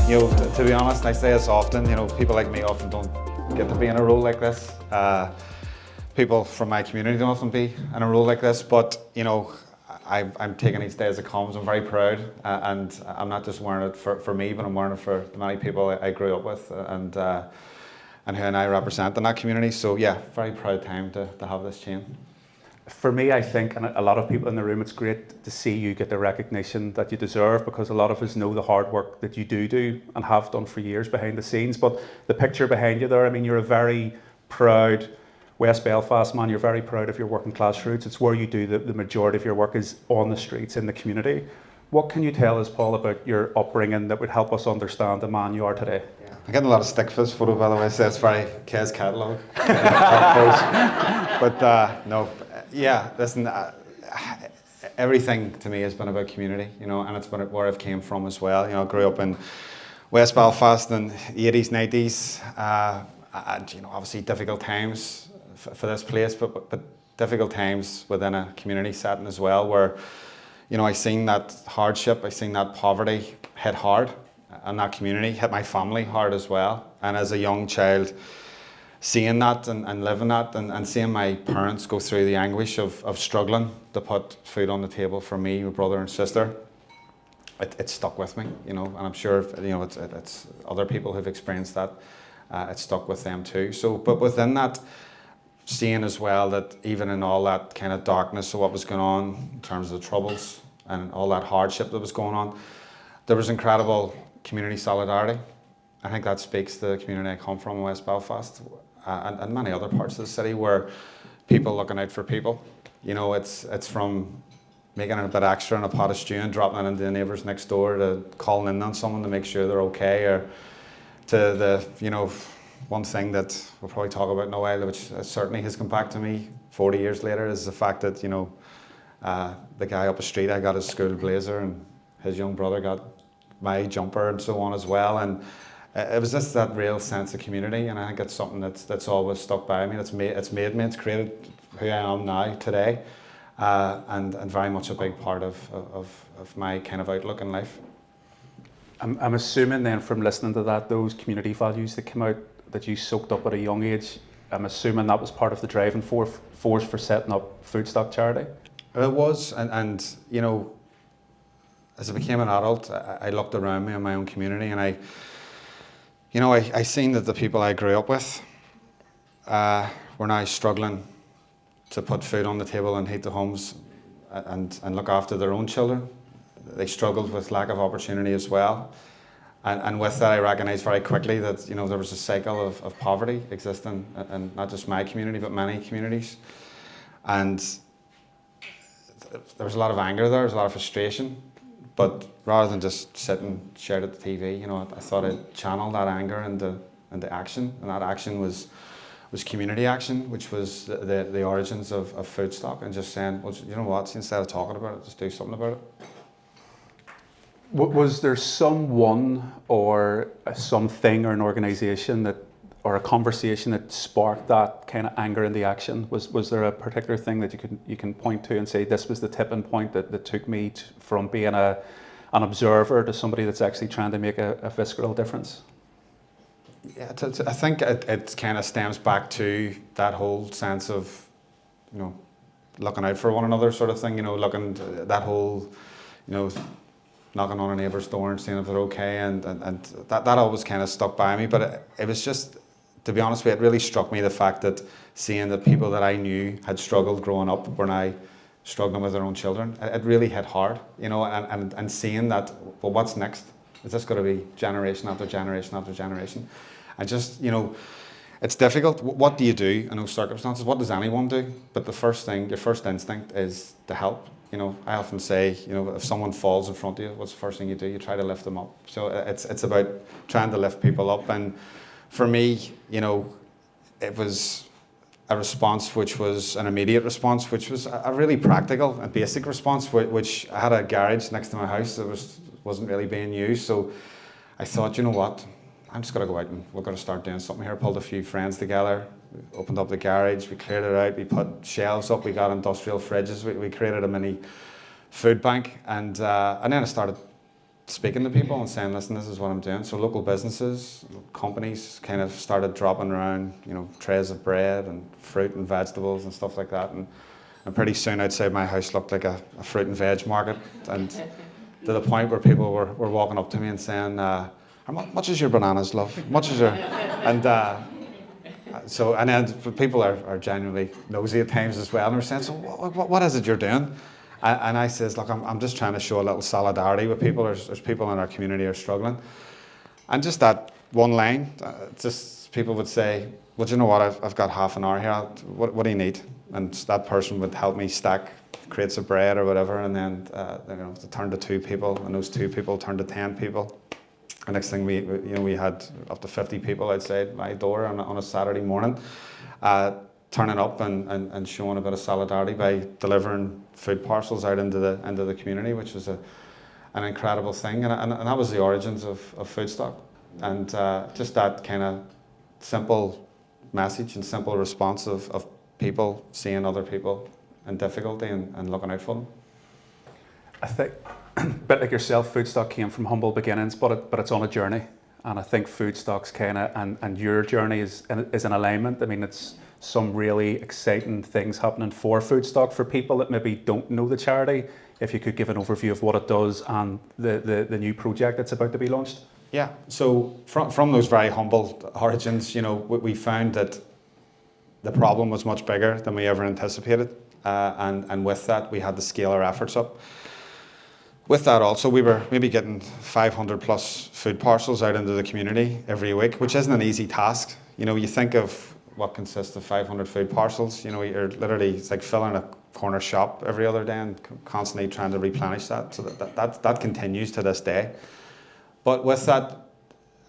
You know, to be honest, I say this often, you know, people like me often don't get to be in a role like this. People from my community don't often be in a role like this, but, you know, I'm taking each day as it comes. I'm very proud, and I'm not just wearing it for me, but I'm wearing it for the many people I grew up with and who I represent in that community. So yeah, very proud time to have this chain. For me, I think, and a lot of people in the room, it's great to see you get the recognition that you deserve, because a lot of us know the hard work that you do and have done for years behind the scenes. But the picture behind you there, I mean, you're a very proud West Belfast man. You're very proud of your working class roots. It's where you do the majority of your work is on the streets, in the community. What can you tell us, Paul, about your upbringing that would help us understand the man you are today? Yeah. I'm getting a lot of stick for this photo, by the way, so it's very Kez catalogue. But no, yeah, listen, everything to me has been about community, you know, and it's been where I've came from as well. You know, I grew up in West Belfast in the 80s, 90s, and, you know, obviously difficult times for this place, but difficult times within a community setting as well, where, you know, I seen that hardship, I seen that poverty hit hard, and that community hit my family hard as well. And as a young child, seeing that and living that and seeing my parents go through the anguish of struggling to put food on the table for me, my brother and sister, it stuck with me, you know, and I'm sure, you know, it's other people who've experienced that, it stuck with them too. So, but within that, seeing as well that even in all that kind of darkness of what was going on in terms of the troubles and all that hardship that was going on, there was incredible community solidarity. I think that speaks to the community I come from in West Belfast, and many other parts of the city, where people looking out for people. You know, it's from making a bit extra in a pot of stew and dropping it into the neighbours next door, to calling in on someone to make sure they're okay, or to the, you know, one thing that we'll probably talk about in a while, which certainly has come back to me 40 years later, is the fact that, you know, the guy up the street, I got his school blazer, and his young brother got my jumper and so on as well. And it was just that real sense of community, and I think it's something that's always stuck by me. It's made me, it's created who I am now today, and very much a big part of my kind of outlook in life. I'm assuming then, from listening to that, those community values that came out that you soaked up at a young age, I'm assuming that was part of the driving force for setting up Foodstock charity? It was, and you know, as I became an adult, I looked around me in my own community, and I seen that the people I grew up with were now struggling to put food on the table and heat the homes and look after their own children. They struggled with lack of opportunity as well. And with that, I recognised very quickly that, you know, there was a cycle of poverty existing in not just my community, but many communities. And there was a lot of anger there, there was a lot of frustration. But rather than just sit and shout at the TV, you know, I thought I'd channel that anger into action. And that action was community action, which was the origins of Foodstock, and just saying, well, you know what, instead of talking about it, just do something about it. Was there someone or something or an organisation that, or a conversation that sparked that kind of anger in the action? Was there a particular thing that you can point to and say, this was the tipping point that took me from being an observer to somebody that's actually trying to make a visceral difference? Yeah, I think it kind of stems back to that whole sense of, you know, looking out for one another sort of thing, you know, that whole, you know, knocking on a neighbour's door and seeing if they're okay, and that always kind of stuck by me. But it was just, to be honest with you, it really struck me, the fact that seeing that people that I knew had struggled growing up were now struggling with their own children. It really hit hard, you know, and seeing that, well, what's next? Is this going to be generation after generation after generation? And just, you know, it's difficult. What do you do in those circumstances? What does anyone do? But the first thing, your first instinct is to help. You know, I often say, you know, if someone falls in front of you, what's the first thing you do? You try to lift them up. So it's about trying to lift people up. And for me, you know, it was a response which was an immediate response, which was a really practical and basic response, which I had a garage next to my house that wasn't really being used. So I thought, you know what, I'm just going to go out and we're going to start doing something here. Pulled a few friends together, we opened up the garage, we cleared it out, we put shelves up, we got industrial fridges, we created a mini food bank, and then I started speaking to people and saying, listen, this is what I'm doing. So local businesses, companies kind of started dropping around, trays of bread and fruit and vegetables and stuff like that. And pretty soon outside my house looked like a fruit and veg market. And to the point where people were walking up to me and saying, how much is your bananas, love? Much is your... And and then people are genuinely nosy at times as well. And they're saying, so what is it you're doing? And I says, look, I'm just trying to show a little solidarity with people. There's people in our community who are struggling. And just that one line, just people would say, well, do you know what, I've got half an hour here, what do you need? And that person would help me stack crates of bread or whatever, and then it turned to 2 people, and those 2 people turned to 10 people. The next thing we had up to 50 people outside my door on a Saturday morning, turning up and showing a bit of solidarity by delivering food parcels out into the community, which was an incredible thing, and that was the origins of Foodstock, and just that kind of simple message and simple response of people seeing other people in difficulty and looking out for them. I think, a bit like yourself, Foodstock came from humble beginnings, but it's on a journey, and I think Foodstock's kind of and your journey is in alignment. I mean, it's some really exciting things happening for Foodstock for people that maybe don't know the charity. If you could give an overview of what it does and the new project that's about to be launched. Yeah, so from those very humble origins, we found that the problem was much bigger than we ever anticipated, and with that we had to scale our efforts up. With that also, we were maybe getting 500 plus food parcels out into the community every week, which isn't an easy task. You think of what consists of 500 food parcels, you're literally, it's like filling a corner shop every other day and constantly trying to replenish that. So that continues to this day. But with that,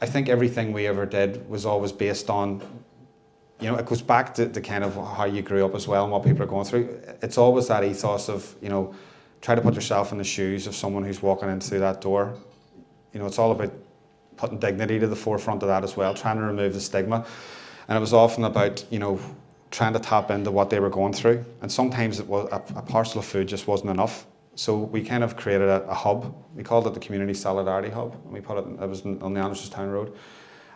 I think everything we ever did was always based on, it goes back to kind of how you grew up as well and what people are going through. It's always that ethos of, try to put yourself in the shoes of someone who's walking in through that door. It's all about putting dignity to the forefront of that as well, trying to remove the stigma. And it was often about, trying to tap into what they were going through. And sometimes it was a parcel of food just wasn't enough. So we kind of created a hub. We called it the Community Solidarity Hub. And we put it was on the Andersonstown Road.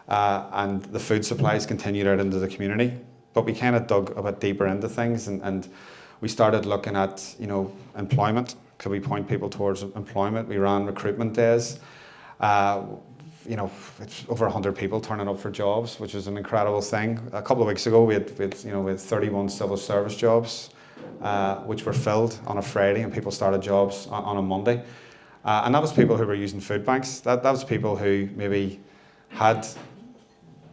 And the food supplies continued out into the community. But we kind of dug a bit deeper into things and we started looking at, employment. Could we point people towards employment? We ran recruitment days. It's over 100 people turning up for jobs, which is an incredible thing. A couple of weeks ago, we had 31 civil service jobs, which were filled on a Friday, and people started jobs on a Monday. And that was people who were using food banks. That was people who maybe had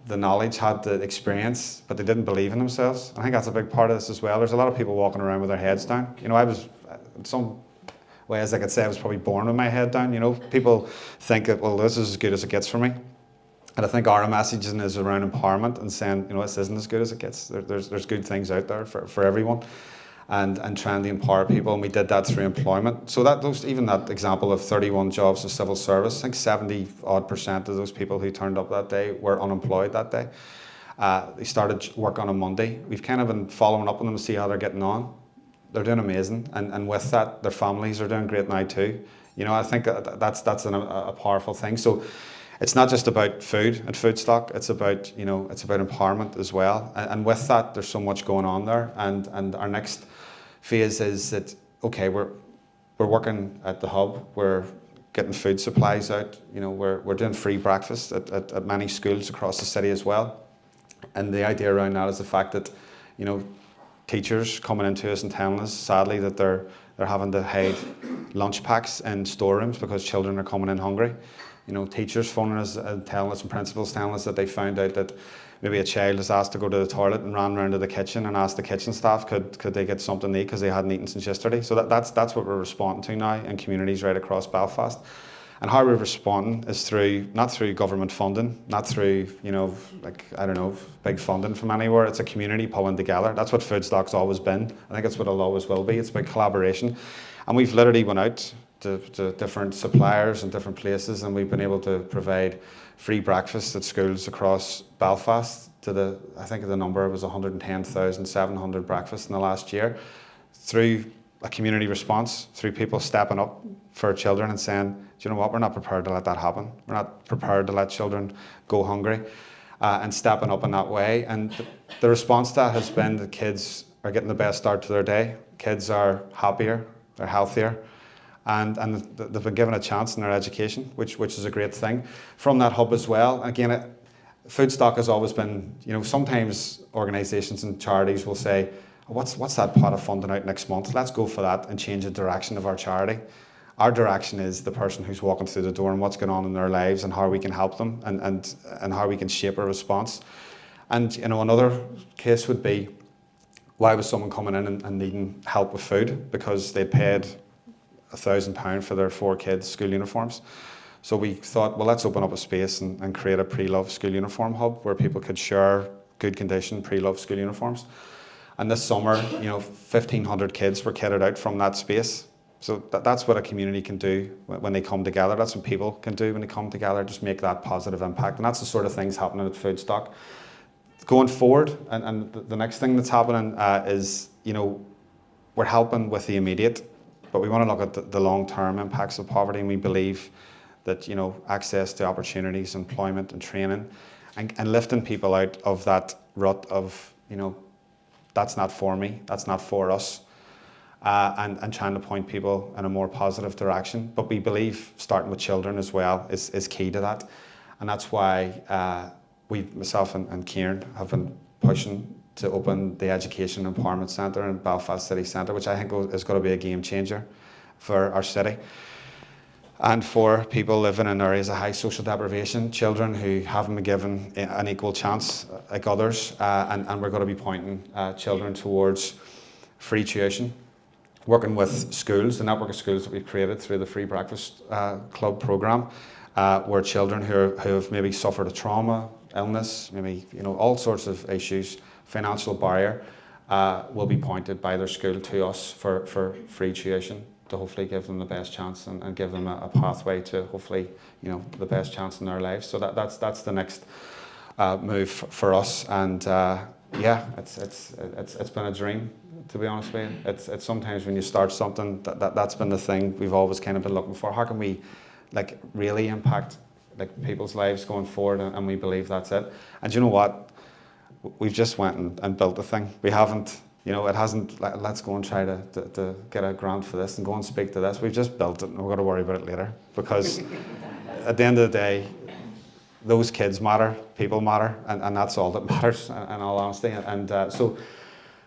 the knowledge, had the experience, but they didn't believe in themselves. I think that's a big part of this as well. There's a lot of people walking around with their heads down. I was, in some ways I could say I was probably born with my head down. People think that, well, this is as good as it gets for me. And I think our messaging is around empowerment and saying, this isn't as good as it gets. There's good things out there for everyone. And trying to empower people, and we did that through employment. So even that example of 31 jobs in civil service, I think 70% of those people who turned up that day were unemployed that day. They started work on a Monday. We've kind of been following up on them to see how they're getting on. They're doing amazing, and with that, their families are doing great now too. I think that's a powerful thing. So it's not just about food and Foodstock. It's about it's about empowerment as well. And with that, there's so much going on there. And our next phase is that we're working at the hub. We're getting food supplies out. We're doing free breakfast at many schools across the city as well. And the idea around that is the fact that teachers coming into us and telling us sadly that they're having to hide lunch packs in storerooms because children are coming in hungry. Teachers phoning us and telling us, and principals telling us that they found out that maybe a child was asked to go to the toilet and ran round to the kitchen and asked the kitchen staff could they get something to eat because they hadn't eaten since yesterday. So that's what we're responding to now in communities right across Belfast. And how we're responding is not through government funding, not through, big funding from anywhere. It's a community pulling together. That's what Foodstock's always been. I think it's what it'll always will be. It's about collaboration. And we've literally went out to different suppliers and different places, and we've been able to provide free breakfast at schools across Belfast I think the number was 110,700 breakfasts in the last year, through a community response, through people stepping up for children and saying, you know what, we're not prepared to let that happen. We're not prepared to let children go hungry, and stepping up in that way. And the response to that has been the kids are getting the best start to their day. Kids are happier, they're healthier, and they've been given a chance in their education, which is a great thing. From that hub as well, again, Foodstock has always been, you know, sometimes organisations and charities will say, what's that pot of funding out next month? Let's go for that and change the direction of our charity. Our direction is the person who's walking through the door and what's going on in their lives and how we can help them and how we can shape a response. And, you know, another case would be, why was someone coming in and needing help with food? Because they paid £1,000 for their 4 kids' school uniforms. So we thought, well, let's open up a space and create a pre-loved school uniform hub where people could share good condition pre-loved school uniforms. And this summer, you know, 1,500 kids were kitted out from that space. So that's what a community can do when they come together. That's what people can do when they come together, just make that positive impact. And that's the sort of things happening at Foodstock. Going forward, and the next thing that's happening is, you know, we're helping with the immediate, but we want to look at the long-term impacts of poverty, and we believe that, you know, access to opportunities, employment and training, and lifting people out of that rut of, you know, that's not for me, that's not for us, and trying to point people in a more positive direction. But we believe starting with children as well is key to that. And that's why myself and Kieran have been pushing to open the Education and Empowerment Centre in Belfast City Centre, which I think is going to be a game changer for our city. And for people living in areas of high social deprivation, children who haven't been given an equal chance like others, and we're going to be pointing children towards free tuition, working with schools, the network of schools that we've created through the Free Breakfast Club programme, where children who have maybe suffered a trauma, illness, maybe, you know, all sorts of issues, financial barrier, will be pointed by their school to us for free tuition, to hopefully give them the best chance and give them a pathway to hopefully, you know, the best chance in their lives. So that's the next move for us. And yeah, it's been a dream, to be honest with you. It's sometimes when you start something, that's been the thing we've always kind of been looking for. How can we like really impact like people's lives going forward? And we believe that's it. And you know what? We've just went and built the thing. We haven't, you know, it hasn't, let's go and try to get a grant for this and go and speak to this. We've just built it and we're going to worry about it later. Because at the end of the day, those kids matter, people matter, and that's all that matters, in all honesty. And so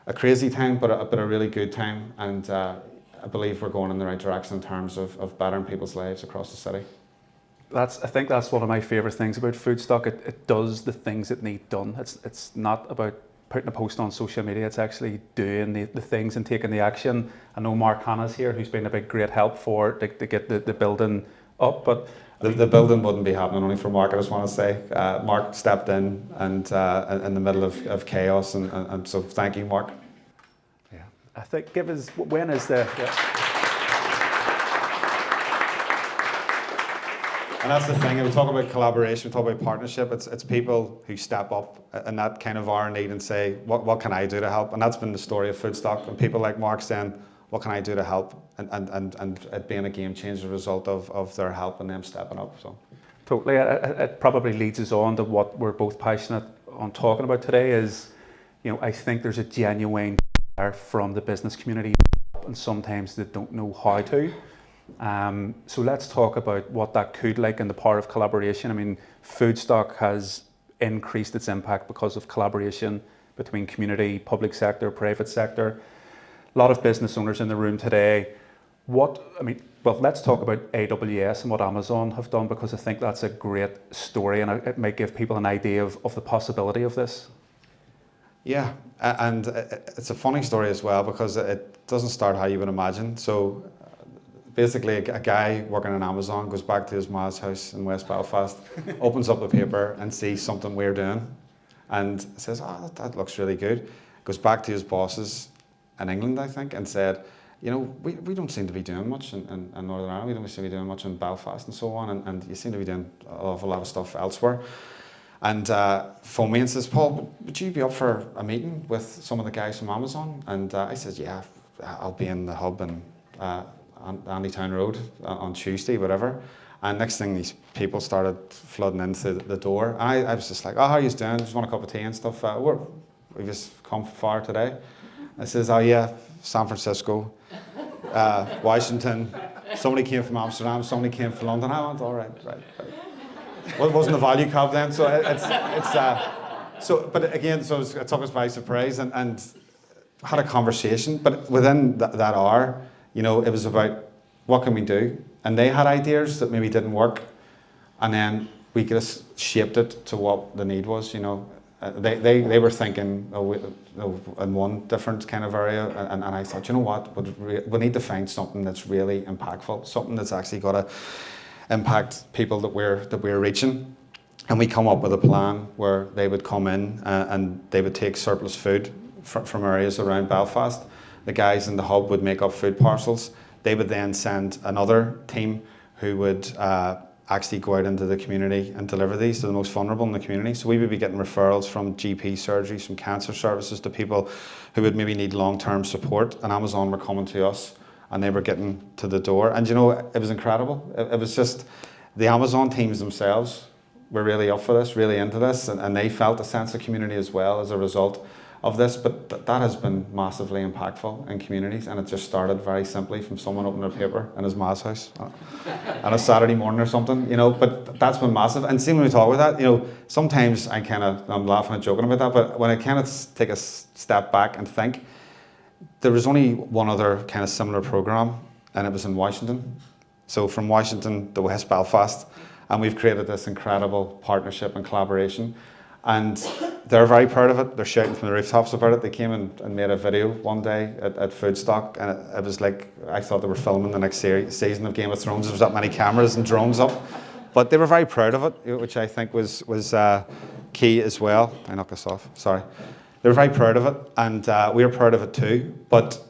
a crazy time, but a really good time. And I believe we're going in the right direction in terms of bettering people's lives across the city. I think that's one of my favourite things about Foodstock. It does the things it needs done. It's not about putting a post on social media, it's actually doing the things and taking the action. I know Mark Hanna's here, who's been a big great help to get the building up, but the building wouldn't be happening only for Mark, I just want to say. Mark stepped in and in the middle of chaos, and so thank you, Mark. Yeah, I think give us, when is the... Yeah. And that's the thing, we talk about collaboration, we talk about partnership, it's people who step up in that kind of our need and say, what can I do to help? And that's been the story of Foodstock, and people like Mark saying, what can I do to help? And it being a game changer as a result of their help and them stepping up. So totally, it probably leads us on to what we're both passionate on talking about today is, you know, I think there's a genuine desire from the business community, and sometimes they don't know how to. So let's talk about what that could like and the power of collaboration. I mean, Foodstock has increased its impact because of collaboration between community, public sector, private sector. A lot of business owners in the room today. Well, let's talk about AWS and what Amazon have done, because I think that's a great story and it might give people an idea of the possibility of this. Yeah, and it's a funny story as well, because it doesn't start how you would imagine. So basically, a guy working in Amazon goes back to his ma's house in West Belfast, opens up the paper and sees something we're doing, and says, "Oh, that looks really good." Goes back to his bosses in England, I think, and said, "You know, we don't seem to be doing much in Northern Ireland. We don't seem to be doing much in Belfast and so on, and you seem to be doing an awful lot of stuff elsewhere." And phoned me and says, "Paul, would you be up for a meeting with some of the guys from Amazon?" And I said, "Yeah, I'll be in the hub and Andy Town Road on Tuesday, whatever. And next thing, these people started flooding into the door. And I was just like, oh, how are you doing? Just want a cup of tea and stuff. We just come far today. I says, oh yeah, San Francisco, Washington. Somebody came from Amsterdam, somebody came from London. I went, all right. Well, it wasn't a value cab then, so but again, so it took us by surprise and had a conversation. But within that hour, you know, it was about what can we do? And they had ideas that maybe didn't work, and then we just shaped it to what the need was. You know, they were thinking in one different kind of area, and I thought, you know what, we need to find something that's really impactful, something that's actually got to impact people that we're reaching. And we come up with a plan where they would come in and they would take surplus food from areas around Belfast. The guys in the hub would make up food parcels. They would then send another team who would actually go out into the community and deliver these to the most vulnerable in the community. So we would be getting referrals from GP surgeries, from cancer services, to people who would maybe need long-term support. And Amazon were coming to us and they were getting to the door. And you know, it was incredible. It was just, the Amazon teams themselves were really up for this, really into this, and they felt a sense of community as well as a result of this. But that has been massively impactful in communities, and it just started very simply from someone opening a paper in his ma's house on a Saturday morning or something, you know. But that's been massive. And see, when we talk about that, you know, sometimes I'm laughing and joking about that, but when I kind of take a step back and think, there was only one other kind of similar program, and it was in Washington. So from Washington to West Belfast, and we've created this incredible partnership and collaboration. And they're very proud of it. They're shouting from the rooftops about it. They came and made a video one day at Foodstock, and it was like, I thought they were filming the next season of Game of Thrones. There was that many cameras and drones up. But they were very proud of it, which I think was key as well. I knocked this off, sorry. They were very proud of it, and we were proud of it too, but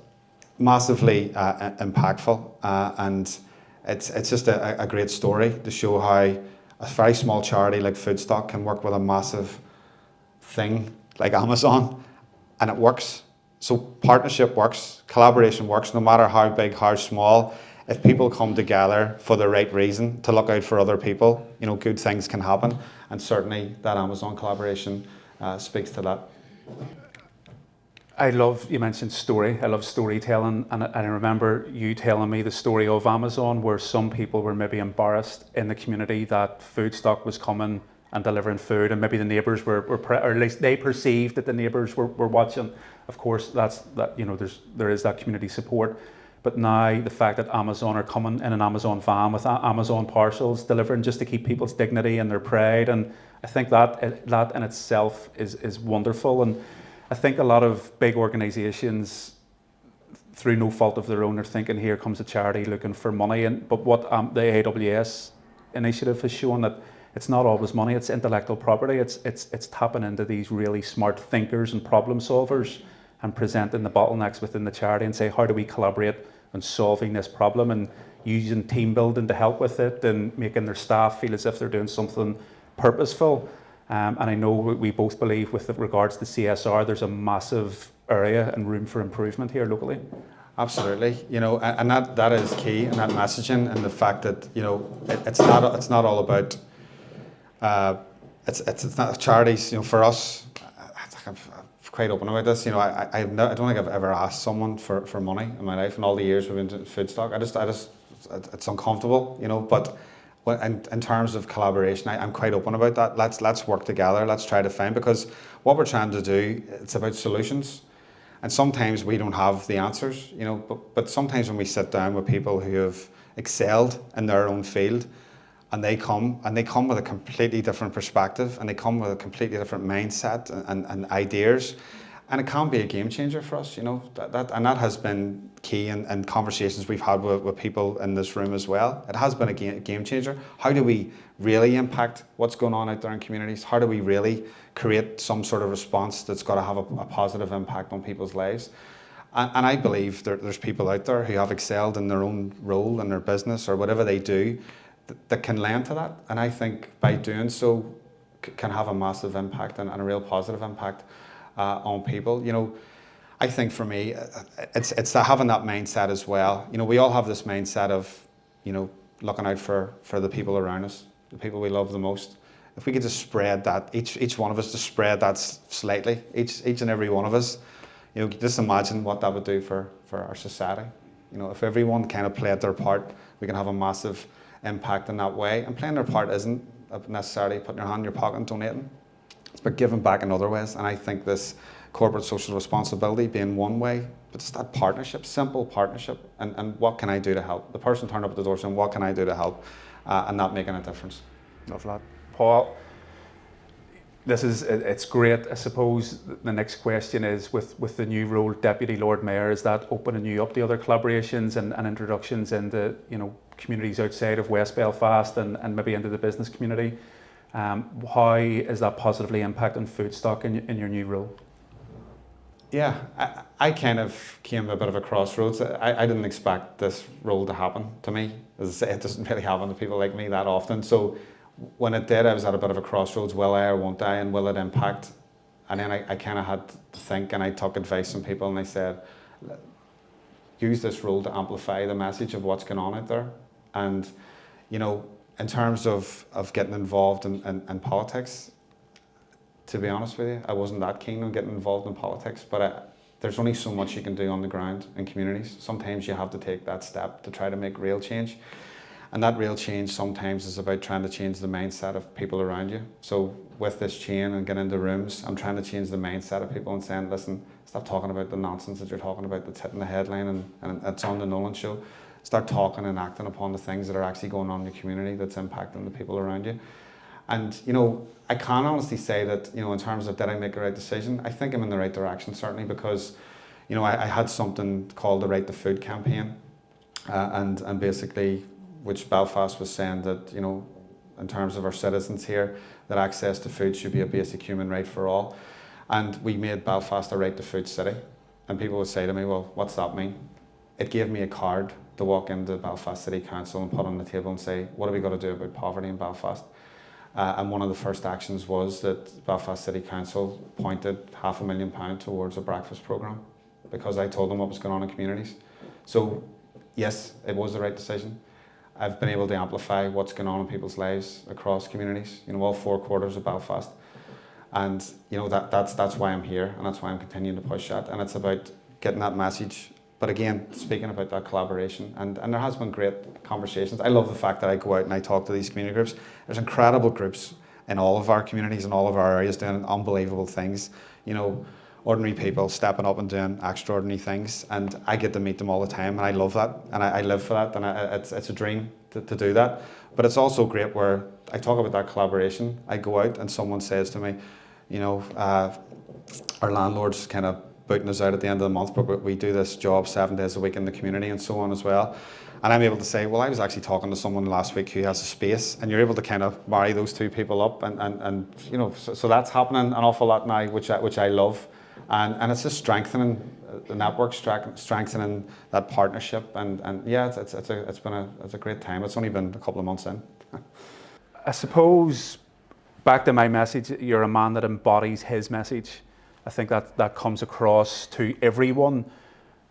massively impactful. And it's just a great story to show how a very small charity like Foodstock can work with a massive thing like Amazon, and it works. So partnership works, collaboration works, no matter how big, how small. If people come together for the right reason, to look out for other people, you know, good things can happen. And certainly that Amazon collaboration speaks to that. I love, you mentioned story. I love storytelling, and I remember you telling me the story of Amazon, where some people were maybe embarrassed in the community that Foodstock was coming and delivering food, and maybe the neighbours were or at least they perceived that the neighbours were watching. Of course, you know, there is that community support. But now the fact that Amazon are coming in an Amazon van with Amazon parcels, delivering just to keep people's dignity and their pride, and I think that in itself is wonderful. And I think a lot of big organisations, through no fault of their own, are thinking, here comes a charity looking for money. But what the AWS initiative has shown, that it's not always money, it's intellectual property. It's tapping into these really smart thinkers and problem solvers and presenting the bottlenecks within the charity and say, how do we collaborate on solving this problem, and using team building to help with it, and making their staff feel as if they're doing something purposeful. And I know we both believe, with regards to CSR, there's a massive area and room for improvement here locally. Absolutely, you know, and that is key, and that messaging, and the fact that, you know, it's not all about it's not charities. You know, for us, I'm quite open about this. You know, I don't think I've ever asked someone for money in my life in all the years we've been to Foodstock. I just it's uncomfortable, you know, but. In terms of collaboration, I'm quite open about that. Let's work together. Let's try to find, because what we're trying to do, it's about solutions. And sometimes we don't have the answers, you know, but sometimes when we sit down with people who have excelled in their own field, and they come with a completely different perspective, and they come with a completely different mindset and ideas, and it can be a game changer for us, you know. That has been key in conversations we've had with people in this room as well. It has been a game changer. How do we really impact what's going on out there in communities? How do we really create some sort of response that's got to have a positive impact on people's lives? And I believe there's people out there who have excelled in their own role in their business or whatever they do that can lend to that. And I think by doing so can have a massive impact and a real positive impact on people. You know, I think for me, it's having that mindset as well. You know, we all have this mindset of, you know, looking out for the people around us, the people we love the most. If we could just spread that, each one of us just spread that slightly, each and every one of us, you know, just imagine what that would do for our society. You know, if everyone kind of played their part, we can have a massive impact in that way. And playing their part isn't necessarily putting your hand in your pocket and donating. It's about giving back in other ways. And I think this corporate social responsibility being one way, but it's that partnership, simple partnership. And what can I do to help? The person turned up at the door saying, what can I do to help? And that making a difference. Love that. Paul, it's great. I suppose the next question is, with the new role, Deputy Lord Mayor, is that opening you up to other collaborations and introductions into, you know, communities outside of West Belfast and maybe into the business community? How is that positively impacting Foodstock in your new role? Yeah, I kind of came a bit of a crossroads. I didn't expect this role to happen to me. As I say, it doesn't really happen to people like me that often. So when it did, I was at a bit of a crossroads. Will I or won't I, and will it impact? And then I kind of had to think, and I took advice from people, and they said, use this role to amplify the message of what's going on out there. And, you know, in terms of getting involved in politics, to be honest with you, I wasn't that keen on getting involved in politics, but there's only so much you can do on the ground in communities. Sometimes you have to take that step to try to make real change. And that real change sometimes is about trying to change the mindset of people around you. So with this chain and getting into rooms, I'm trying to change the mindset of people and saying, listen, stop talking about the nonsense that you're talking about that's hitting the headline and it's on the Nolan show. Start talking and acting upon the things that are actually going on in your community that's impacting the people around you. And, you know, I can honestly say that, you know, in terms of did I make the right decision, I think I'm in the right direction, certainly, because, you know, I had something called the Right to Food campaign, and basically, which Belfast was saying that, you know, in terms of our citizens here, that access to food should be a basic human right for all. And we made Belfast a right to food city. And people would say to me, well, what's that mean? It gave me a card to walk into Belfast City Council and put on the table and say, what are we going to do about poverty in Belfast? And one of the first actions was that Belfast City Council appointed £500,000 towards a breakfast programme, because I told them what was going on in communities. So yes, it was the right decision. I've been able to amplify what's going on in people's lives across communities, you know, all 4 quarters of Belfast. And, you know, that's why I'm here, and that's why I'm continuing to push that. And it's about getting that message. But again, speaking about that collaboration, and there has been great conversations. I love the fact that I go out and I talk to these community groups. There's incredible groups in all of our communities and all of our areas doing unbelievable things. You know, ordinary people stepping up and doing extraordinary things, and I get to meet them all the time, and I love that, and I live for that, and it's a dream to do that. But it's also great where I talk about that collaboration. I go out and someone says to me, you know, our landlord's kind of booting us out at the end of the month, but we do this job 7 days a week in the community and so on as well. And I'm able to say, well, I was actually talking to someone last week who has a space, and you're able to kind of marry those two people up, and you know, so that's happening an awful lot now, which I love. And it's just strengthening the network, strengthening that partnership, and yeah, it's been a great time. It's only been a couple of months in. I suppose, back to my message, you're a man that embodies his message. I think that comes across to everyone.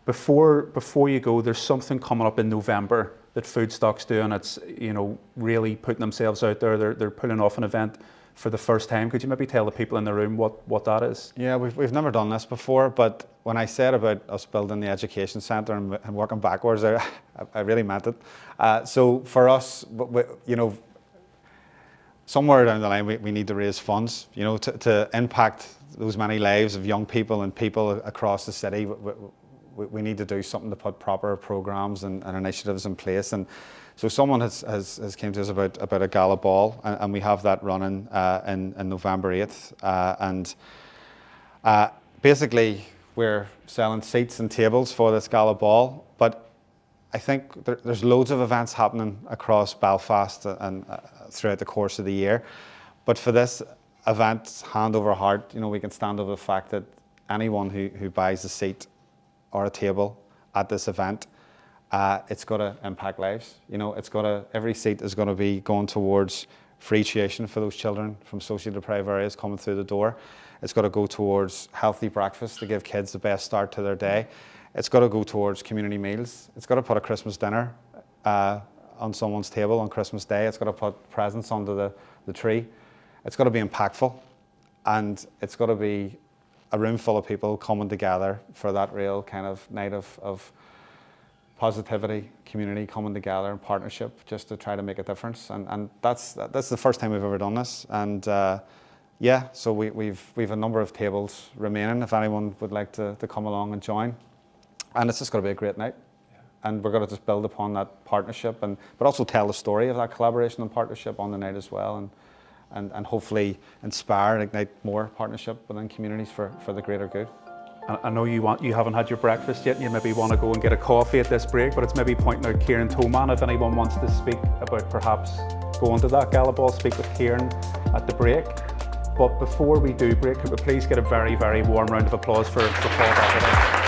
Before you go, there's something coming up in November that Foodstock's doing. It's, you know, really putting themselves out there. They're pulling off an event for the first time. Could you maybe tell the people in the room what that is? Yeah, we've never done this before, but when I said about us building the education centre and working backwards, I really meant it. So for us, you know, somewhere down the line we need to raise funds, you know, to impact those many lives of young people and people across the city. We need to do something to put proper programs and initiatives in place. And so someone has came to us about a gala ball, and we have that running in November 8th. Basically, we're selling seats and tables for this gala ball. But I think there's loads of events happening across Belfast and throughout the course of the year. But for this event, hand over heart, you know, we can stand over the fact that anyone who buys a seat or a table at this event, it's got to impact lives. You know, every seat is going to be going towards free tuition for those children from socially deprived areas coming through the door. It's got to go towards healthy breakfast to give kids the best start to their day. It's got to go towards community meals. It's got to put a Christmas dinner on someone's table on Christmas Day. It's got to put presents under the tree. It's got to be impactful, and it's got to be a room full of people coming together for that real kind of night of positivity, community coming together in partnership just to try to make a difference. And that's the first time we've ever done this. And yeah, so we've a number of tables remaining if anyone would like to come along and join. And it's just going to be a great night. And we're going to just build upon that partnership, but also tell the story of that collaboration and partnership on the night as well, and hopefully inspire and ignite more partnership within communities for the greater good. I know you haven't had your breakfast yet, and you maybe want to go and get a coffee at this break, but it's maybe pointing out Kieran Toman if anyone wants to speak about perhaps going to that gala ball, speak with Kieran at the break. But before we do break, could we please get a very, very warm round of applause for Paul Doherty.